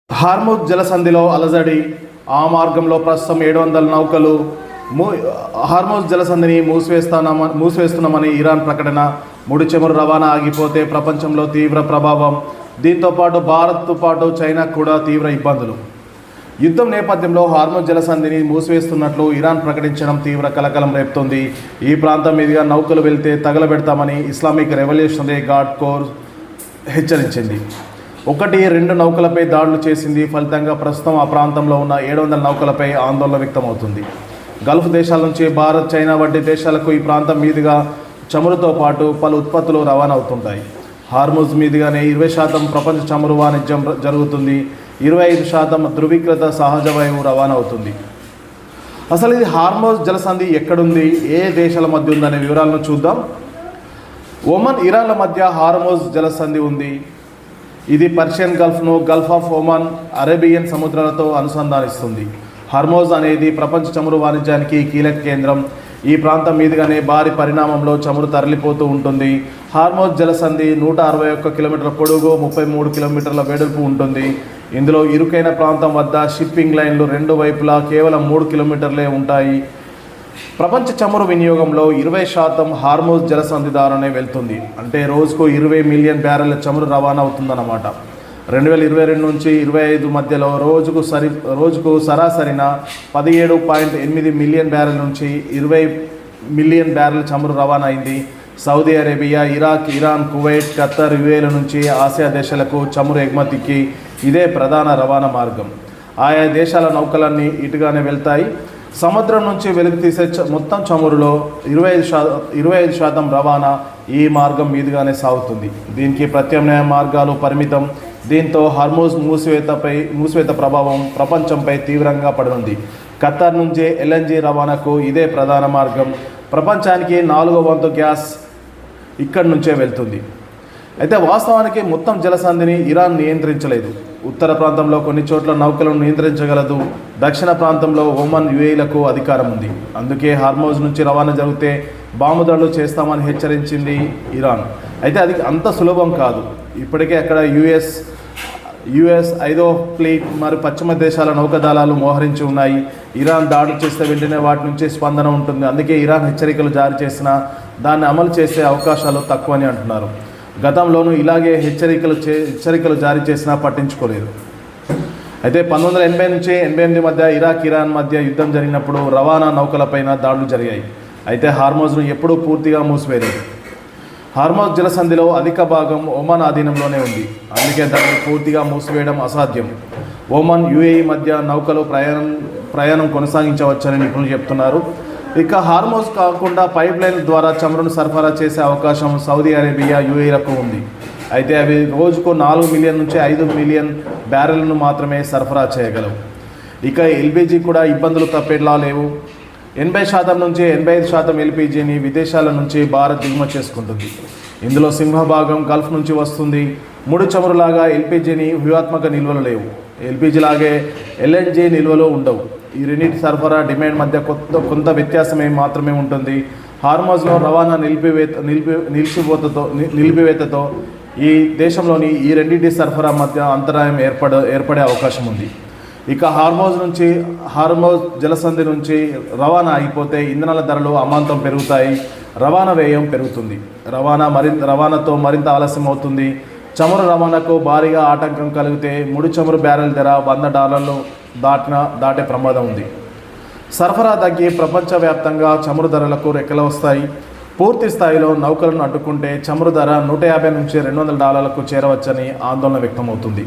Hormuz జలసంధిలో అలజడి. ఆ మార్గంలో ప్రస్తుతం 700 నౌకలు హార్ముజ్ జలసంధిని మూసివేస్తున్నామని ఇరాన్ ప్రకటన. ముడి చమురు రవాణా ఆగిపోతే ప్రపంచంలో తీవ్ర ప్రభావం. దీంతో పాటు భారత్తో పాటు చైనాకు కూడా తీవ్ర ఇబ్బందులు. యుద్ధం నేపథ్యంలో హార్ముజ్ జలసంధిని మూసివేస్తున్నట్లు ఇరాన్ ప్రకటించడం తీవ్ర కలకలం రేపుతోంది. ఈ ప్రాంతం మీదుగా నౌకలు వెళ్తే తగలబెడతామని ఇస్లామిక్ రెవల్యూషనరీ గార్డ్ కోర్ హెచ్చరించింది. 1-2 నౌకలపై దాడులు చేసింది. ఫలితంగా ప్రస్తుతం ఆ ప్రాంతంలో ఉన్న 700 నౌకలపై ఆందోళన వ్యక్తమవుతుంది. గల్ఫ్ దేశాల నుంచి భారత్, చైనా వంటి దేశాలకు ఈ ప్రాంతం మీదుగా చమురుతో పాటు పలు ఉత్పత్తులు రవాణా అవుతుంటాయి. హార్ముజ్ మీదుగానే 20% ప్రపంచ చమురు వాణిజ్యం జరుగుతుంది. 25% ధృవీకృత సహజ వాయువు రవాణా అవుతుంది. అసలు ఇది హార్ముజ్ జలసంధి ఎక్కడుంది, ఏ దేశాల మధ్య ఉందనే వివరాలను చూద్దాం. ఒమన్, ఇరాన్ల మధ్య హార్ముజ్ జలసంధి ఉంది. ఇది పర్షియన్ గల్ఫ్ను గల్ఫ్ ఆఫ్ ఒమన్, అరేబియన్ సముద్రాలతో అనుసంధానిస్తుంది. హార్ముజ్ అనేది ప్రపంచ చమురు వాణిజ్యానికి కీలక కేంద్రం. ఈ ప్రాంతం మీదుగానే భారీ పరిమాణంలో చమురు తరలిపోతూ ఉంటుంది. హార్ముజ్ జలసంధి 161 కిలోమీటర్ల పొడవు, 33 కిలోమీటర్ల వెడల్పు ఉంటుంది. ఇందులో ఇరుకైన ప్రాంతం వద్ద షిప్పింగ్ లైన్లు రెండు వైపులా కేవలం 3 కిలోమీటర్లే ఉంటాయి. ప్రపంచ చమురు వినియోగంలో 20% హార్ముజ్ జలసంధి ద్వారానే వెళ్తుంది. అంటే రోజుకు 20 మిలియన్ బ్యారెల్ల చమురు రవాణా అవుతుందన్నమాట. 2022 నుంచి 25 మధ్యలో రోజుకు సరాసరిన 17.8 మిలియన్ బ్యారెల్ నుంచి 20 మిలియన్ బ్యారెల్ చమురు రవాణా అయింది. Saudi Arabia, Iraq, Iran, Kuwait, Qatar, యుఏల నుంచి ఆసియా దేశాలకు చమురు ఎగుమతికి ఇదే ప్రధాన రవాణా మార్గం. ఆయా దేశాల నౌకలన్నీ ఇటుగానే వెళ్తాయి. సముద్రం నుంచి వెలుగు తీసే మొత్తం చమురులో 25% రవాణా ఈ మార్గం మీదుగానే సాగుతుంది. దీనికి ప్రత్యామ్నాయ మార్గాలు పరిమితం. దీంతో హార్ముజ్ మూసివేత ప్రభావం ప్రపంచంపై తీవ్రంగా పడనుంది. ఖత్తర్ నుంచి ఎల్ఎన్జీ రవాణాకు ఇదే ప్రధాన మార్గం. ప్రపంచానికి 4వ వంతు గ్యాస్ ఇక్కడి నుంచే వెళ్తుంది. అయితే వాస్తవానికి మొత్తం జలసంధిని ఇరాన్ నియంత్రించలేదు. ఉత్తర ప్రాంతంలో కొన్ని చోట్ల నౌకలను నియంత్రించగలదు. దక్షిణ ప్రాంతంలో ఒమన్, యుఏలకు అధికారం ఉంది. అందుకే హార్ముజ్ నుంచి రవాణా జరిగితే బాంబు దాడులు చేస్తామని హెచ్చరించింది ఇరాన్. అయితే అది అంత సులభం కాదు. ఇప్పటికే అక్కడ యుఎస్ 5వ ఫ్లీట్ మరియు పశ్చిమ దేశాల నౌకాదళాలు మోహరించి ఉన్నాయి. ఇరాన్ దాడులు చేస్తే వెంటనే వాటి నుంచి స్పందన ఉంటుంది. అందుకే ఇరాన్ హెచ్చరికలు జారీ చేసినా దాన్ని అమలు చేసే అవకాశాలు తక్కువని అంటున్నారు. గతంలోనూ ఇలాగే హెచ్చరికలు జారీ చేసినా పట్టించుకోలేదు. అయితే 1980 నుంచి 88 మధ్య ఇరాక్, ఇరాన్ మధ్య యుద్ధం జరిగినప్పుడు రవాణా నౌకలపైన దాడులు జరిగాయి. అయితే హార్ముజ్ను ఎప్పుడూ పూర్తిగా మూసివేయలేదు. హార్ముజ్ జలసంధిలో అధిక భాగం ఒమన్ ఆధీనంలోనే ఉంది. అందుకే దాన్ని పూర్తిగా మూసివేయడం అసాధ్యం. ఒమన్, యుఏఈ మధ్య నౌకలు ప్రయాణం కొనసాగించవచ్చని నిపుణులు చెప్తున్నారు. ఇక హార్ముజ్ కాకుండా పైప్ లైన్ ద్వారా చమురును సరఫరా చేసే అవకాశం సౌదీ అరేబియా, యుఏఈలకు ఉంది. అయితే అవి రోజుకు 4 మిలియన్ నుంచి 5 మిలియన్ బ్యారెల్ను మాత్రమే సరఫరా చేయగలవు. ఇక ఎల్పీజీ కూడా ఇబ్బందులు తప్పేలా లేవు. 80% నుంచి 85% ఎల్పీజీని విదేశాల నుంచి భారత్ దిగుమతి చేసుకుంటుంది. ఇందులో సింహభాగం గల్ఫ్ నుంచి వస్తుంది. ముడి చమురులాగా ఎల్పీజీని వ్యూహాత్మక నిల్వలు లేవు. ఎల్పీజీ లాగే ఎల్ఎన్జీ నిల్వలు ఉండవు. ఈ రెండింటి సరఫరా డిమాండ్ మధ్య కొంత వ్యత్యాసమే మాత్రమే ఉంటుంది. హార్ముజ్లో రవాణా నిలిపివేతతో ఈ దేశంలోని ఈ రెండింటి సరఫరా మధ్య అంతరాయం ఏర్పడే అవకాశం ఉంది. ఇక హార్ముజ్ జలసంధి నుంచి రవాణా అయిపోతే ఇంధనాల ధరలు అమాంతం పెరుగుతాయి. రవాణా వ్యయం పెరుగుతుంది. రవాణాతో మరింత ఆలస్యం అవుతుంది. చమురు రవాణాకు భారీగా ఆటంకం కలిగితే ముడి చమురు బ్యారెల్ ధర $100 దాటే ప్రమాదం ఉంది. సరఫరా తగ్గి ప్రపంచవ్యాప్తంగా చమురు ధరలకు రెక్కలు వస్తాయి. పూర్తి స్థాయిలో నౌకలను అడ్డుకుంటే చమురు ధర $150 నుంచి $200 చేరవచ్చని ఆందోళన వ్యక్తమవుతుంది.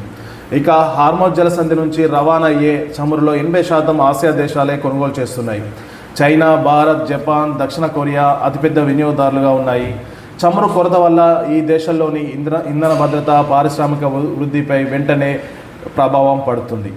ఇక హార్ముజ్ జలసంధి నుంచి రవాణా అయ్యే చమురులో 80% ఆసియా దేశాలే కొనుగోలు చేస్తున్నాయి. చైనా, భారత్, జపాన్, దక్షిణ కొరియా అతిపెద్ద వినియోగదారులుగా ఉన్నాయి. చమురు కొరత వల్ల ఈ దేశాల్లోని ఇంధన భద్రత, పారిశ్రామిక వృద్ధిపై వెంటనే ప్రభావం పడుతుంది.